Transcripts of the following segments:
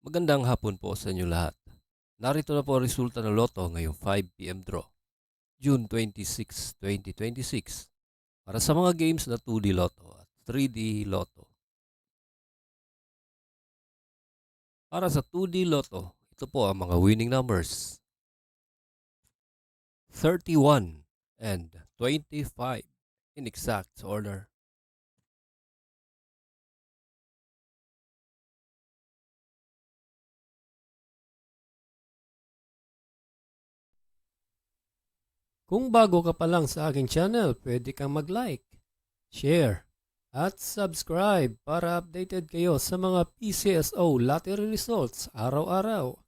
Magandang hapon po sa inyo lahat. Narito na po ang resulta ng Lotto ngayong 5 p.m. draw, June 26, 2026, para sa mga games na 2D Lotto at 3D Lotto. Para sa 2D Lotto, ito po ang mga winning numbers: 31 and 25 in exact order. Kung bago ka pa lang sa aking channel, pwede kang mag-like, share, at subscribe para updated kayo sa mga PCSO lottery results araw-araw.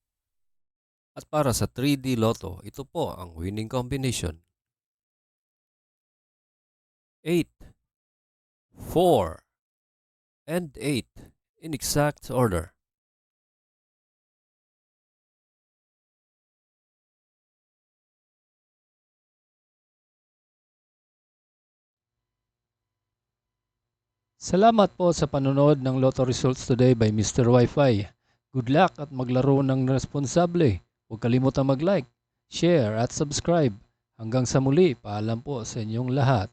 At para sa 3D Lotto, ito po ang winning combination: 8, 4, and 8 in exact order. Salamat po sa panonood ng Lotto Results Today by Mr. Wi-Fi. Good luck at maglaro ng responsable. Huwag kalimutang mag-like, share at subscribe. Hanggang sa muli, paalam po sa inyong lahat.